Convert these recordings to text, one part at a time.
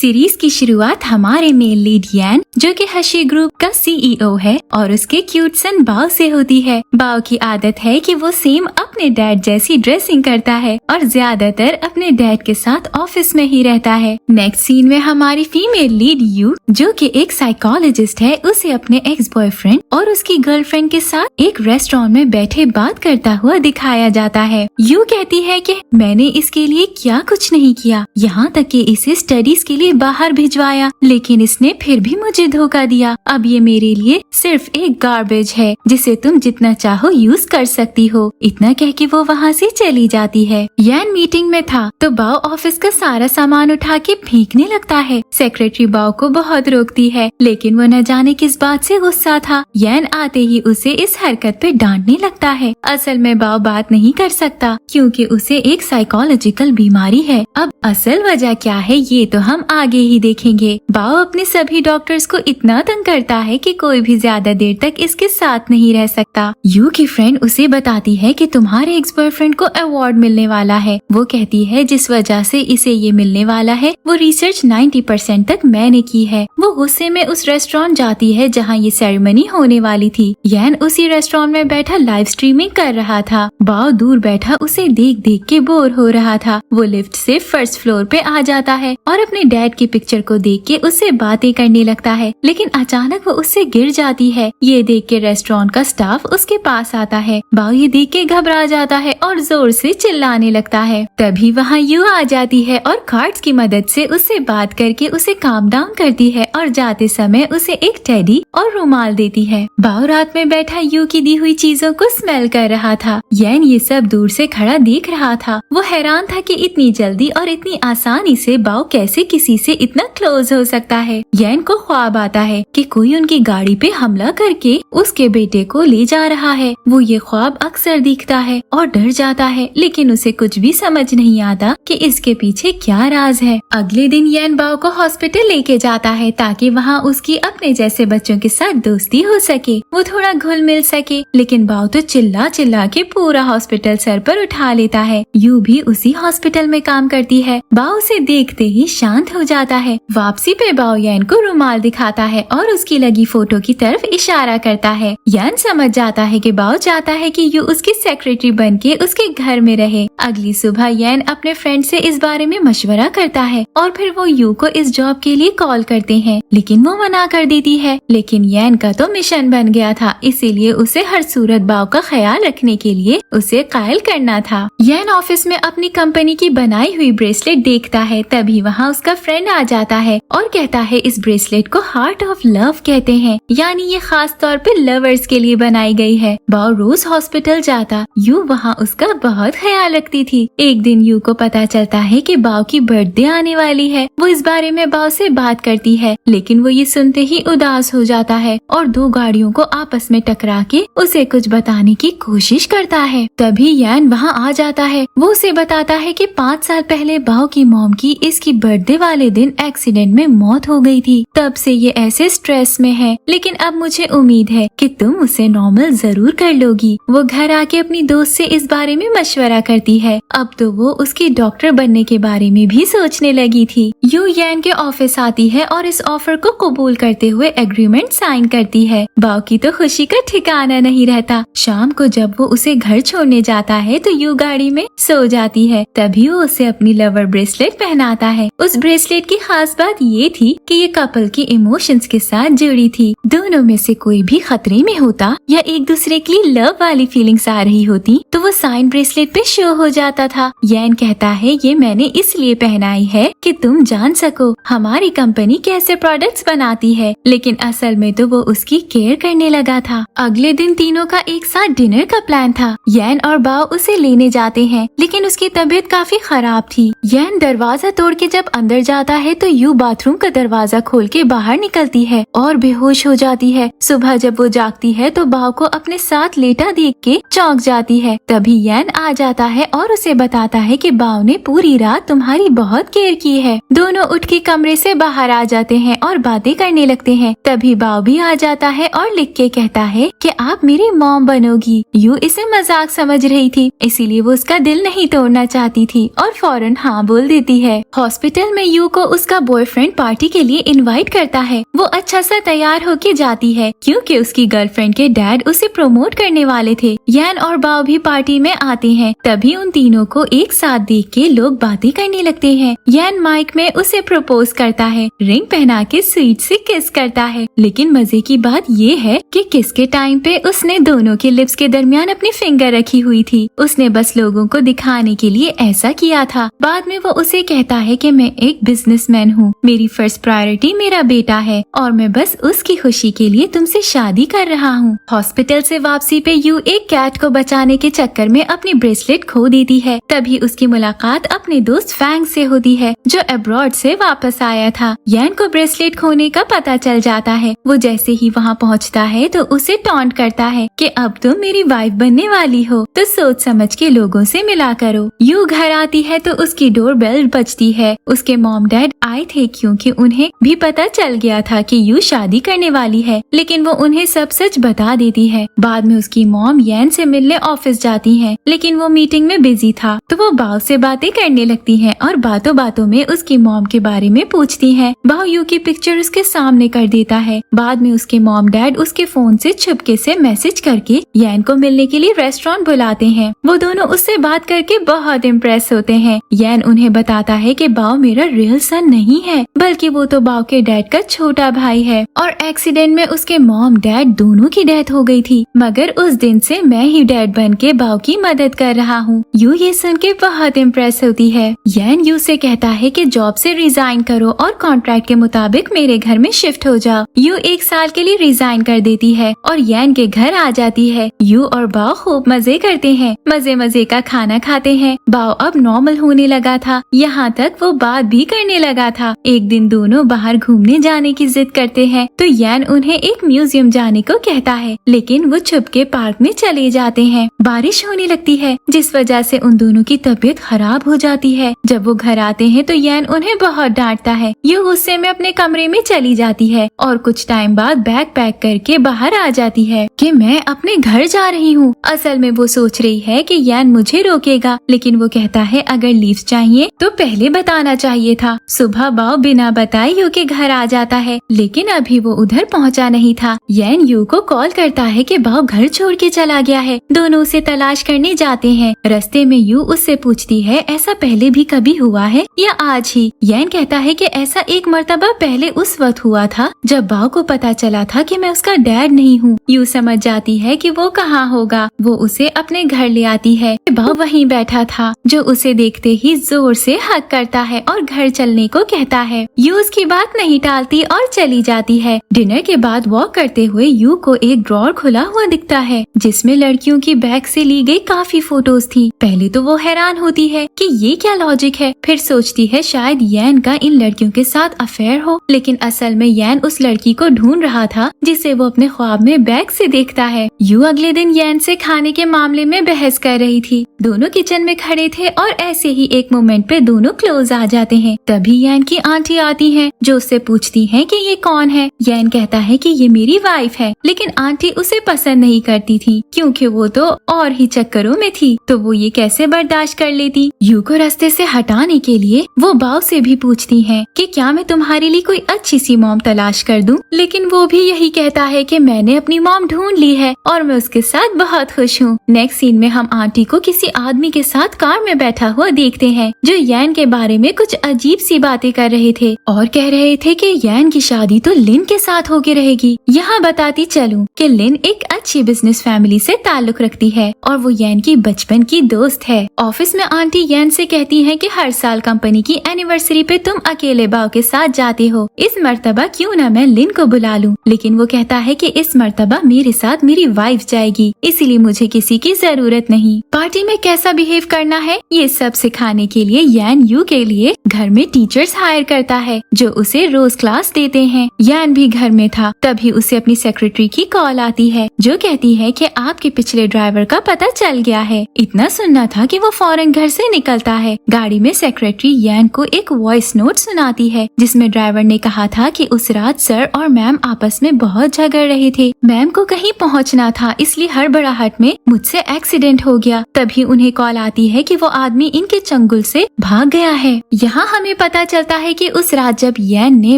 Series की शुरुआत हमारे मेल लीड यान, जो कि हशी ग्रुप का सीईओ है, और उसके क्यूट सन बाव से होती है। बाव की आदत है कि वो सेम अपने डैड जैसी ड्रेसिंग करता है और ज्यादातर अपने डैड के साथ ऑफिस में ही रहता है। नेक्स्ट सीन में हमारी फीमेल लीड यू, जो कि एक साइकोलॉजिस्ट है, उसे अपने एक्स बॉयफ्रेंड और उसकी गर्लफ्रेंड के साथ एक रेस्टोरेंट में बैठे बात करता हुआ दिखाया जाता है। यू कहती है कि मैंने इसके लिए क्या कुछ नहीं किया, यहाँ तक कि इसे स्टडीज के लिए बाहर भिजवाया, लेकिन इसने फिर भी मुझे धोखा दिया। अब ये मेरे लिए सिर्फ एक गार्बेज है जिसे तुम जितना चाहो यूज कर सकती हो। इतना कह के वो वहाँ से चली जाती है। यान मीटिंग में था तो बाव ऑफिस का सारा सामान उठा के फेंकने लगता है। सेक्रेटरी बाव को बहुत रोकती है, लेकिन वो न जाने किस बात से गुस्सा था। यान आते ही उसे इस हरकत पे डांटने लगता है। असल में बाव बात नहीं कर सकता क्योंकि उसे एक साइकोलॉजिकल बीमारी है। अब असल वजह क्या है ये तो हम आगे ही देखेंगे। बाव अपने सभी डॉक्टर्स को इतना तंग करता है कि कोई भी ज्यादा देर तक इसके साथ नहीं रह सकता। यू की फ्रेंड उसे बताती है कि तुम्हारे एक्स बॉयफ्रेंड को अवार्ड मिलने वाला है। वो कहती है जिस वजह से इसे ये मिलने वाला है वो रिसर्च 90% तक मैंने की है। वो गुस्से में उस रेस्टोरेंट जाती है जहाँ ये सेरेमनी होने वाली थी। यान उसी रेस्टोरेंट में बैठा लाइव स्ट्रीमिंग कर रहा था। बाव दूर बैठा उसे देख देख के बोर हो रहा था। वो लिफ्ट से फर्स्ट फ्लोर पे आ जाता है और अपने डैड की पिक्चर को देख के उससे बातें करने लगता है, लेकिन अचानक वो उससे गिर जाती है। ये देख के रेस्टोरेंट का स्टाफ उसके पास आता है। बाव ये देख के घबरा जाता है और जोर से चिल्लाने लगता है। तभी वहाँ यू आ जाती है और कार्ड्स की मदद से उससे बात करके उसे काम डाउन करती है और जाते समय उसे एक टेडी और रुमाल देती है। बाव रात में बैठा यू की दी हुई चीजों को स्मेल कर रहा था। यान ये सब दूर से खड़ा देख रहा था। वो हैरान था कि इतनी जल्दी और इतनी आसानी से बाव कैसे किसी से इतना क्लोज हो सकता है। यान को ख्वाब आता है कि कोई उनकी गाड़ी पे हमला करके उसके बेटे को ले जा रहा है। वो ये ख्वाब अक्सर दिखता है और डर जाता है, लेकिन उसे कुछ भी समझ नहीं आता कि इसके पीछे क्या राज है। अगले दिन यान बाव को हॉस्पिटल लेके जाता है ताकि वहाँ उसकी अपने जैसे बच्चों के साथ दोस्ती हो सके, वो थोड़ा घुल मिल सके। लेकिन बाव तो चिल्ला चिल्ला के पूरा हॉस्पिटल सर पर उठा लेता है। यू भी उसी हॉस्पिटल में काम करती है। बाव उसे देखते ही शांत हो जाता है। वापसी पे बाव यान को रुमाल दिखाता है और उसकी लगी फोटो की तरफ इशारा करता है। यान समझ जाता है कि बाव चाहता है कि यू उसकी सेक्रेटरी बनके उसके घर में रहे। अगली सुबह यान अपने फ्रेंड से इस बारे में मशवरा करता है और फिर वो यू को इस जॉब के लिए कॉल करते हैं, लेकिन वो मना कर देती है। लेकिन यान का तो मिशन बन गया था, इसीलिए उसे हर सूरत बाव का ख्याल रखने के लिए उसे कायल करना था। यान ऑफिस में अपनी कंपनी की बनाई हुई ब्रेसलेट देखता है। तभी वहाँ उसका फ्रेंड आ जाता है और कहता है इस ब्रेसलेट को हार्ट ऑफ लव कहते हैं, यानी ये खास तौर पे लवर्स के लिए बनाई गई है। बाव रोज हॉस्पिटल जाता, यू वहाँ उसका बहुत ख्याल रखती थी। एक दिन यू को पता चलता है कि बाव की बर्थडे आने वाली है। वो इस बारे में बाव से बात करती है, लेकिन वो ये सुनते ही उदास हो जाता है और दो गाड़ियों को आपस में टकरा के उसे कुछ बताने की कोशिश करता है। तभी यान वहाँ आ जाता है। वो उसे बताता है कि 5 साल पहले बाव की मॉम की इसकी बर्थडे वाले दिन एक्सीडेंट में मौत हो गई थी। तब से ये ऐसे स्ट्रेस में है, लेकिन अब मुझे उम्मीद है कि तुम उसे नॉर्मल जरूर कर लोगी। वो घर आके अपनी दोस्त से इस बारे में मशवरा करती है। अब तो वो उसकी डॉक्टर बनने के बारे में भी सोचने लगी थी। यू यान के ऑफिस आती है और इस ऑफर को कबूल करते हुए एग्रीमेंट साइन करती है। बाव की तो खुशी का ठिकाना नहीं रहता। शाम को जब वो उसे घर छोड़ने जाता है तो यू गाड़ी में सो जाती है। तभी वो उसे अपनी लवर ब्रेसलेट पहनाता है। उस ब्रेसलेट की खास बात ये थी कि ये कपल के इमोशंस के साथ जुड़ी थी। दोनों में से कोई भी खतरे में होता या एक दूसरे के लिए लव वाली फीलिंग्स आ रही होती तो वो साइन ब्रेसलेट पे शो हो जाता था। यान कहता है ये मैंने इसलिए पहनाई है कि तुम जान सको हमारी कंपनी कैसे प्रोडक्ट्स बनाती है, लेकिन असल में तो वो उसकी केयर करने लगा था। अगले दिन तीनों का एक साथ डिनर का प्लान था। यान और बाव उसे लेने जाते हैं, लेकिन उसकी तबीयत काफी खराब थी। यान दरवाजा तोड़ के जब अंदर जाता है तो यू बाथरूम का दरवाजा खोल के बाहर निकलती है और बेहोश हो जाती है। सुबह जब वो जागती है तो बाव को अपने साथ लेटा देख के चौंक जाती है। तभी यान आ जाता है और उसे बताता है कि बाव ने पूरी रात तुम्हारी बहुत केयर की है। दोनों उठ के कमरे से बाहर आ जाते हैं और बातें करने लगते हैं। तभी बाव भी आ जाता है और लिख के कहता है कि आप मेरी मॉम बनोगी। यू इसे मजाक समझ रही थी, इसीलिए वो उसका दिल नहीं तोड़ना चाहती थी और फौरन हाँ बोल देती है। हॉस्पिटल में यू को उसका बॉयफ्रेंड पार्टी के लिए इनवाइट करता है। वो अच्छा सा तैयार होके जाती है क्योंकि उसकी गर्लफ्रेंड के डैड उसे प्रमोट करने वाले थे। यान और बाओ भी पार्टी में आते हैं। तभी उन तीनों को एक साथ देख के लोग बातें करने लगते हैं। यान माइक में उसे प्रपोज करता है, रिंग पहना के स्वीट से किस करता है। लेकिन मजे की बात ये है कि किस के टाइम पे उसने दोनों के लिप्स के दरमियान अपनी फिंगर रखी हुई थी। उसने बस लोगों को दिखाने के लिए ऐसा किया था। बाद में वो उसे कहता है कि मैं एक बिजनेसमैन हूँ, मेरी फर्स्ट प्रायोरिटी मेरा बेटा है और मैं बस उसकी खुशी के लिए तुमसे शादी कर रहा हूँ। हॉस्पिटल से वापसी पे यू एक कैट को बचाने के चक्कर में अपनी ब्रेसलेट खो देती है। तभी उसकी मुलाकात अपने दोस्त फैंग से होती है जो अब्रॉड से वापस आया था। यान को ब्रेसलेट खोने का पता चल जाता है। वो जैसे ही वहाँ पहुँचता है तो उसे टॉन्ट करता है कि अब तुम मेरी वाइफ बनने वाली हो, तो सोच समझ के लोगों से मिला करो। यू घर आती है तो उसकी डोर बेल बजती है। उसके मॉम डैड आए थे क्योंकि उन्हें भी पता चल गया था कि यू शादी करने वाली है, लेकिन वो उन्हें सब सच बता देती है। बाद में उसकी मॉम यान से मिलने ऑफिस जाती है, लेकिन वो मीटिंग में बिजी था तो वो बाओ से बातें करने लगती है और बातों बातों में उसकी मॉम के बारे में पूछती है। बाओ यू की पिक्चर उसके सामने कर देता है। बाद में उसके मॉम डैड उसके फोन से छुपके से मैसेज करके यान को मिलने के लिए रेस्टोरेंट बुलाते हैं। वो दोनों उससे बात करके बहुत इम्प्रेस होते हैं। यान उन्हें बताता है कि बाओ मेरा रियल सन नहीं है, बल्कि वो तो बाओ के डैड का छोटा भाई है और एक्सीडेंट में उसके मॉम डैड दोनों की डेथ हो गई थी, मगर उस दिन से मैं ही डैड बन के बाओ की मदद कर रहा हूँ। यू ये सुन के बहुत इम्प्रेस होती है। यान यू से कहता है कि जॉब से रिजाइन करो और कॉन्ट्रैक्ट के मुताबिक मेरे घर में शिफ्ट हो जाओ। यू 1 साल के लिए रिजाइन कर देती है और यान के घर आ जाती है। यू और बाओ खूब मजे करते हैं, मजे मजे का खाना खाते हैं। बाओ अब नॉर्मल होने लगा था, यहाँ तक वो बात भी करने लगा था। एक दिन दोनों बाहर घूमने जाने की जिद करते हैं तो यान उन्हें एक म्यूजियम जाने को कहता है, लेकिन वो छुप के पार्क में चले जाते हैं। बारिश होने लगती है जिस वजह से उन दोनों की तबीयत खराब हो जाती है। जब वो घर आते हैं तो यान उन्हें बहुत डांटता है। यू गुस्से में अपने कमरे में चली जाती है और कुछ टाइम बाद बैग पैक करके बाहर आ जाती है कि मैं अपने घर जा रही हूँ। असल में वो सोच रही है कि यान मुझे रोकेगा, लेकिन वो कहता है अगर लीव चाहिए तो पहले बताना चाहिए था। सुबह बाओ बिना बताए यू के घर आ जाता है, लेकिन अभी वो उधर पहुँचा नहीं था। यान यू को कॉल करता है कि बाओ घर छोड़ के चला गया है। दोनों उसे तलाश करने जाते हैं। रास्ते में यू उससे पूछती है ऐसा पहले भी कभी हुआ है या आज ही। यान कहता है कि ऐसा एक मर्तबा पहले उस वक्त हुआ था जब बाओ को पता चला था कि मैं उसका डैड नहीं हूँ। यू समझ जाती है कि वो कहाँ होगा। वो उसे अपने घर ले आती है। बाओ वहीं बैठा था जो उसे देखते ही जोर से हक करता है और घर चलने को कहता है। यू उसकी बात नहीं टालती और चली जाती है। डिनर के बाद वॉक करते हुए यू को एक ड्रॉर खुला हुआ दिखता है जिसमें लड़कियों की बैग से ली गई काफी फोटोज थी। पहले तो वो हैरान होती है कि ये क्या लॉजिक है, फिर सोचती है शायद यान का इन लड़कियों के साथ अफेयर हो, लेकिन असल में यान उस लड़की को ढूंढ रहा था जिसे वो अपने ख्वाब में बैग से देखता है। यू अगले दिन यान से खाने के मामले में बहस कर रही थी। दोनों किचन में खड़े थे और ऐसे ही एक मोमेंट पे दोनों क्लोज आ जाते हैं। तभी यान की आंटी आती है जो उससे पूछती है कि ये कौन है। यान कहता है कि ये मेरी वाइफ है, लेकिन आंटी उसे पसंद नहीं करती थी क्योंकि वो तो और ही चक्करों में थी, तो वो ये कैसे बर्दाश्त कर लेती। यू को रास्ते से हटाने के लिए वो बाओ से भी पूछती है कि क्या मैं तुम्हारे लिए कोई अच्छी सी मॉम तलाश कर दूं, लेकिन वो भी यही कहता है कि मैंने अपनी मॉम ढूंढ ली है और मैं उसके साथ बहुत खुश हूँ। नेक्स्ट सीन में हम आंटी को किसी आदमी के साथ कार में बैठा हुआ देखते हैं जो यान के बारे में कुछ अजीब सी बातें कर रहे थे और कह रहे थे कि यान की शादी तो लिन के साथ होके रहेगी। यहाँ बताती चलूं कि लिन एक अच्छी बिजनेस फैमिली से ताल्लुक रखती है और वो यान की बचपन की दोस्त है। ऑफिस में आंटी यान से कहती है कि हर साल कंपनी की एनिवर्सरी पे तुम अकेले बाओ के साथ जाते हो, इस मर्तबा क्यों न मैं लिन को बुला लूं। लेकिन वो कहता है कि इस मर्तबा मेरे साथ मेरी वाइफ जाएगी, इसीलिए मुझे किसी की जरूरत नहीं। पार्टी में कैसा बिहेव करना है ये सब सिखाने के लिए यान यू के लिए घर में टीचर्स हायर करता है जो उसे रोज क्लास देते हैं। यान भी घर में था, तभी उसे अपनी सेक्रेटरी की कॉल आती है जो कहती है कि आपके पिछले ड्राइवर का पता चल गया है। इतना सुनना था कि वो फौरन घर से निकलता है। गाड़ी में सेक्रेटरी यान को एक वॉइस नोट सुनाती है जिसमें ड्राइवर ने कहा था कि उस रात सर और मैम आपस में बहुत झगड़ रहे थे। मैम को कहीं पहुंचना था, इसलिए हड़बड़ाहट में मुझसे एक्सीडेंट हो गया। तभी उन्हें कॉल आती है कि वो आदमी इनके चंगुल से भाग गया है। यहाँ हमें हमें पता चलता है कि उस रात जब यैन ने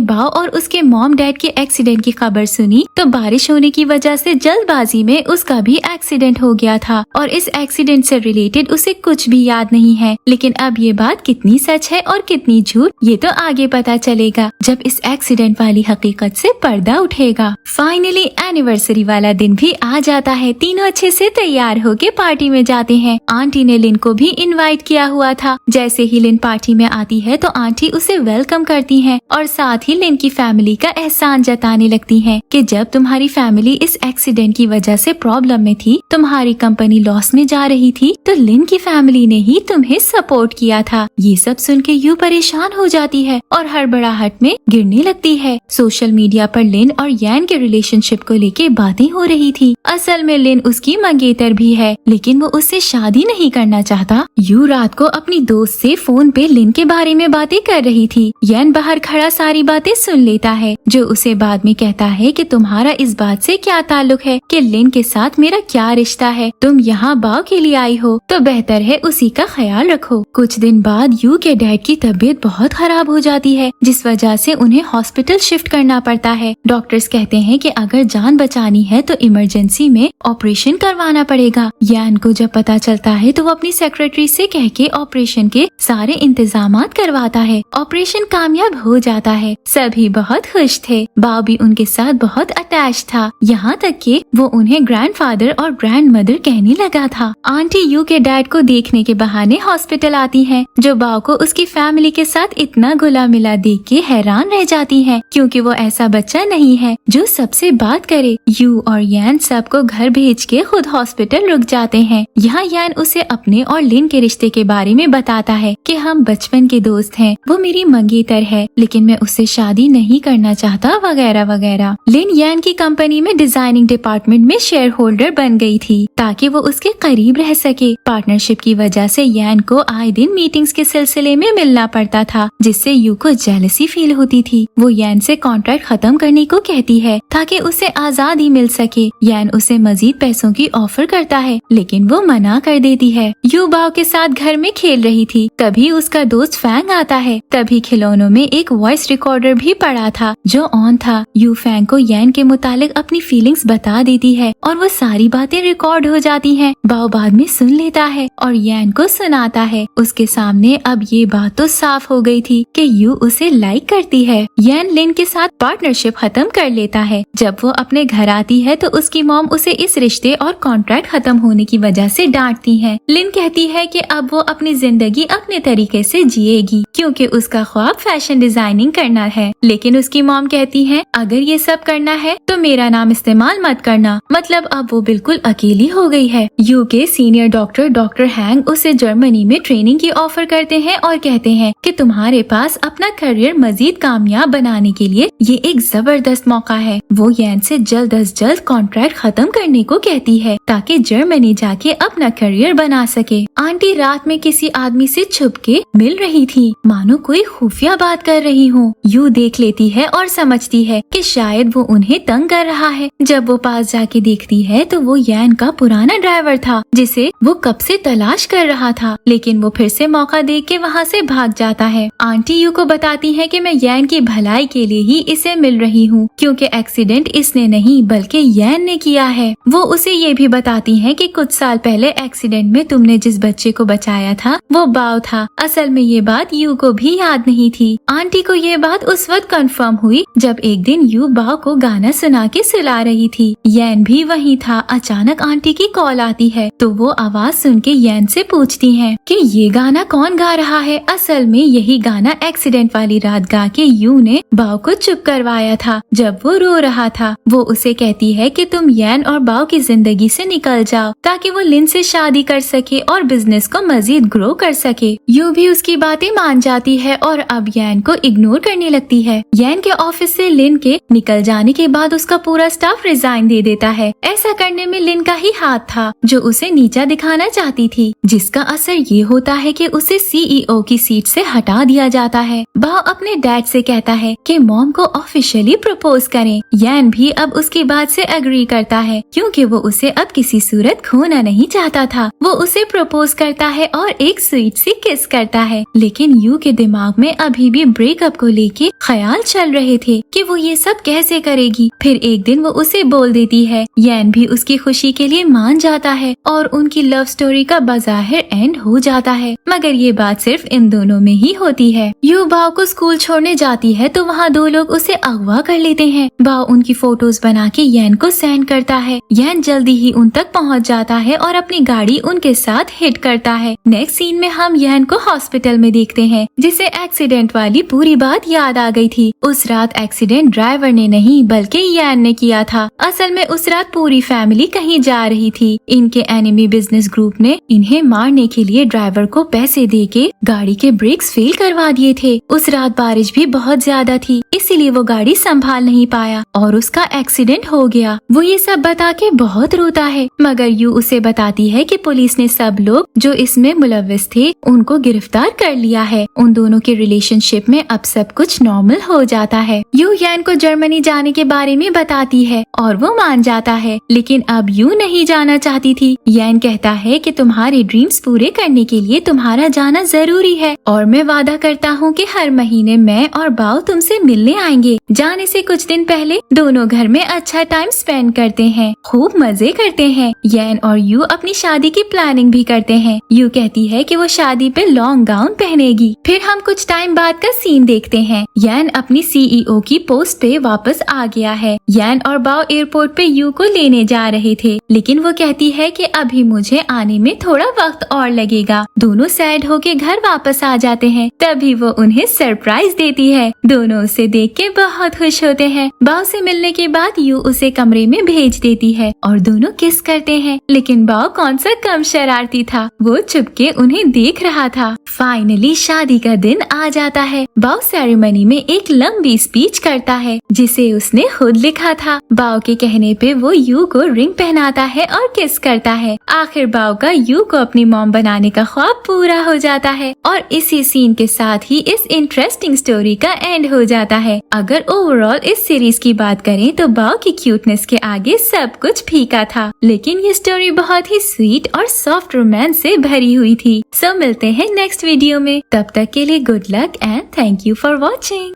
बाओ और उसके मॉम डैड के एक्सीडेंट की खबर सुनी तो बारिश होने की वजह से जल्दबाजी में उसका भी एक्सीडेंट हो गया था और इस एक्सीडेंट से रिलेटेड उसे कुछ भी याद नहीं है। लेकिन अब ये बात कितनी सच है और कितनी झूठ ये तो आगे पता चलेगा जब इस एक्सीडेंट वाली हकीकत से पर्दा उठेगा। फाइनली एनिवर्सरी वाला दिन भी आ जाता है। तीनों अच्छे से तैयार होके पार्टी में जाते हैं। आंटी ने लिन को भी इनवाइट किया हुआ था। जैसे ही लिन पार्टी में आती है तो आंटी उसे वेलकम करती हैं और साथ ही लिन की फैमिली का एहसान जताने लगती हैं कि जब तुम्हारी फैमिली इस एक्सीडेंट की वजह से प्रॉब्लम में थी, तुम्हारी कंपनी लॉस में जा रही थी, तो लिन की फैमिली ने ही तुम्हें सपोर्ट किया था। ये सब सुन के यू परेशान हो जाती है और हड़बड़ाहट में गिरने लगती है। सोशल मीडिया पर लिन और यैन के रिलेशनशिप को लेके बातें हो रही थी। असल में लिन उसकी मंगेतर भी है, लेकिन वो उससे शादी नहीं करना चाहता। यू रात को अपनी दोस्त से फोन पे लिन के बारे में बातें कर रही थी। यैन बाहर खड़ा सारी बातें सुन लेता है, जो उसे बाद में कहता है कि तुम्हारा इस बात से क्या ताल्लुक है कि लिन के साथ मेरा क्या रिश्ता है। तुम यहाँ बाव के लिए आई हो तो बेहतर है उसी का ख्याल रखो। कुछ दिन बाद यू के डैड की तबीयत बहुत खराब हो जाती है, जिस वजह से उन्हें हॉस्पिटल शिफ्ट करना पड़ता है। डॉक्टर्स कहते हैं कि अगर जान बचानी है तो इमरजेंसी में ऑपरेशन करवाना पड़ेगा। यैन को जब पता चलता है तो वो अपनी सेक्रेटरी से कह के ऑपरेशन के सारे इंतजामात करवाता है। ऑपरेशन कामयाब हो जाता है। सभी बहुत खुश थे। बाव भी उनके साथ बहुत अटैच था, यहाँ तक कि वो उन्हें ग्रैंडफादर और ग्रैंडमदर कहने लगा था। आंटी यू के डैड को देखने के बहाने हॉस्पिटल आती हैं, जो बाव को उसकी फैमिली के साथ इतना घुला मिला देख के हैरान रह जाती हैं, क्योंकि वो ऐसा बच्चा नहीं है जो सबसे बात करे। यू और यैन सबको घर भेज के खुद हॉस्पिटल रुक जाते हैं। यहाँ यैन उसे अपने और लिन के रिश्ते के बारे में बताता है कि हम बचपन के दोस्त हैं, वो मेरी मंगेतर है, लेकिन मैं उससे शादी नहीं करना चाहता वगैरह वगैरह। लिन यैन की कंपनी में डिजाइनिंग डिपार्टमेंट में शेयर होल्डर बन गई थी ताकि वो उसके करीब रह सके। पार्टनरशिप की वजह से यैन को आए दिन मीटिंग्स के सिलसिले में मिलना पड़ता था, जिससे यू को जेलसी फील होती थी। वो यैन से कॉन्ट्रैक्ट खत्म करने को कहती है ताकि उसे आजादी मिल सके। यैन उसे मजीद पैसों की ऑफर करता है, लेकिन वो मना कर देती है। यू बाव के साथ घर में खेल रही थी, तभी उसका दोस्त फैंग आता है। तभी खिलौनों में एक वॉइस रिकॉर्डर भी पड़ा था जो ऑन था। यू फैंग को यैन के मुतालिक अपनी फीलिंग्स बता देती है और वो सारी बातें रिकॉर्ड हो जाती हैं। बाव बाद में सुन लेता है और यैन को सुनाता है। उसके सामने अब ये बात तो साफ हो गई थी कि यू उसे लाइक करती है। यैन लिन के साथ पार्टनरशिप खत्म कर लेता है। जब वो अपने घर आती है तो उसकी मॉम उसे इस रिश्ते और कॉन्ट्रैक्ट खत्म होने की वजह से डांटती है। लिन कहती है कि अब वो अपनी जिंदगी अपने तरीके से जिएगी, क्योंकि उसका ख्वाब फैशन डिजाइनिंग करना है। लेकिन उसकी मॉम कहती है अगर ये सब करना है तो मेरा नाम इस्तेमाल मत करना। मतलब अब वो बिल्कुल अकेली हो गई है। यू के सीनियर डॉक्टर हैंग उसे जर्मनी में ट्रेनिंग की ऑफर करते हैं और कहते हैं कि तुम्हारे पास अपना करियर मजीद कामयाब बनाने के लिए ये एक जबरदस्त मौका है। वो यैन से जल्द अज जल्द कॉन्ट्रैक्ट खत्म करने को कहती है ताकि जर्मनी जाके अपना करियर बना सके। आंटी रात में किसी आदमी से छुप के मिल रही थी, मानो कोई खुफिया बात कर रही हो। यू देख लेती है और समझती है कि शायद वो उन्हें तंग कर रहा है। जब वो पास जाके देखती है तो वो यैन का पुराना ड्राइवर था, जिसे वो कब से तलाश कर रहा था, लेकिन वो फिर से मौका देख के वहाँ से भाग जाता है। आंटी यू को बताती है कि मैं यैन की भलाई के लिए ही इसे मिल रही हूँ, क्योंकि एक्सीडेंट इसने नहीं बल्कि यैन ने किया है। वो उसे ये भी बताती है कि कुछ साल पहले एक्सीडेंट में तुमने जिस बच्चे को बचाया था वो बाव था। असल में ये बात यू को भी याद नहीं थी। आंटी को ये बात उस वक्त कंफर्म हुई जब एक दिन यू बाव को गाना सुना के सुला रही थी। यैन भी वहीं था। अचानक आंटी की कॉल आती है तो वो आवाज सुन के यैन से पूछती हैं कि ये गाना कौन गा रहा है। असल में यही गाना एक्सीडेंट वाली रात गा के यू ने बाव को चुप करवाया था जब वो रो रहा था। वो उसे कहती है कि तुम यैन और बाव की जिंदगी से निकल जाओ ताकि वो लिन से शादी कर सके और बिजनेस को मजीद ग्रो कर सके। यू भी उसकी बातें मान जाती है और अब यैन को इग्नोर करने लगती है। यैन के ऑफिस से लिन के निकल जाने के बाद उसका पूरा स्टाफ रिजाइन दे देता है। ऐसा करने में लिन का ही हाथ था, जो उसे नीचा दिखाना चाहती थी, जिसका असर ये होता है कि उसे सीईओ की सीट से हटा दिया जाता है। बाव अपने डैड से कहता है कि मॉम को ऑफिशियली प्रपोज करें। यैन भी अब उसकी बात से एग्री करता है, क्योंकि वो उसे अब किसी सूरत खोना नहीं चाहता था। वो उसे प्रपोज करता है और एक स्वीट सी किस करता है, लेकिन यू के दिमाग में अभी भी ब्रेकअप को लेके ख्याल चल रहे थे कि वो ये सब कैसे करेगी। फिर एक दिन वो उसे बोल देती है। यैन भी उसकी खुशी के लिए मान जाता है और उनकी लव स्टोरी का बाज़ाहिर एंड हो जाता है, मगर ये बात सिर्फ इन दोनों में ही होती है। यू बाओ को स्कूल छोड़ने जाती है तो वहाँ दो लोग उसे अगवा कर लेते हैं। बाओ उनकी फोटोज बना के यैन को सेंड करता है। यैन जल्दी ही उन तक पहुँच जाता है और अपनी गाड़ी उनके साथ हिट करता है। नेक्स्ट सीन में हम यैन को हॉस्पिटल में देखते हैं, जिसे एक्सीडेंट वाली पूरी बात याद आ गई थी। उस रात एक्सीडेंट ड्राइवर ने नहीं बल्कि यैन ने किया था। असल में उस रात पूरी फैमिली कहीं जा रही थी। इनके एनिमी बिजनेस ग्रुप ने इन्हें मारने के लिए ड्राइवर को पैसे देके गाड़ी के ब्रेक्स फेल करवा दिए थे। उस रात बारिश भी बहुत ज्यादा थी, इसीलिए वो गाड़ी संभाल नहीं पाया और उसका एक्सीडेंट हो गया। वो ये सब बता के बहुत रोता है, मगर यू उसे बताती है कि पुलिस ने सब लोग जो इसमें मुलव्विस थे उनको गिरफ्तार कर लिया है। उन दोनों के रिलेशनशिप में अब सब कुछ नॉर्मल हो जाता है। यू यैन को जर्मनी जाने के बारे में बताती है और वो मान जाता है, लेकिन अब यू नहीं जाना चाहती थी। यैन कहता है कि तुम्हारे ड्रीम्स पूरे करने के लिए तुम्हारा जाना जरूरी है और मैं वादा करता हूँ कि हर महीने मैं और बाओ तुमसे मिलने आएंगे। जाने से कुछ दिन पहले दोनों घर में अच्छा टाइम स्पेंड करते हैं, खूब मजे करते हैं। यैन और यू अपनी शादी की प्लानिंग भी करते हैं। यू कहती है कि वो शादी पे लॉन्ग गाउन पहनेगी। फिर हम कुछ टाइम बाद का सीन देखते हैं। यैन अपनी सीईओ की पोस्ट पे वापस आ गया है। यैन और बाओ एयरपोर्ट पे यू को लेने जा रहे थे, लेकिन वो कहती है कि अभी मुझे आने में थोड़ा वक्त और लगेगा। दोनों सैड होके घर वापस आ जाते हैं। तभी वो उन्हें सरप्राइज देती है। दोनों उसे देख के बहुत खुश होते हैं। बाओ से मिलने के बाद यू उसे कमरे में भेज देती है और दोनों किस करते हैं, लेकिन बाओ कौन सा कम शरारती था, वो चुपके उन्हें देख रहा था। फाइनली शादी का दिन आ जाता है। बाओ सेरेमनी में एक लंबी स्पीच करता है जिसे उसने खुद लिखा था। बाओ के कहने पे वो यू को रिंग पहनाता है और किस करता है। आखिर बाओ का यू को अपनी मॉम बनाने का ख्वाब पूरा हो जाता है और इसी सीन के साथ ही इस इंटरेस्टिंग स्टोरी का एंड हो जाता है। अगर ओवरऑल इस सीरीज की बात करें तो बाओ की क्यूटनेस के आगे सब कुछ फीका था, लेकिन ये स्टोरी बहुत ही स्वीट और सॉफ्ट रोमांस से भरी हुई थी। सो मिलते हैं नेक्स्ट वीडियो में, तब तक के लिए good luck and thank you for watching.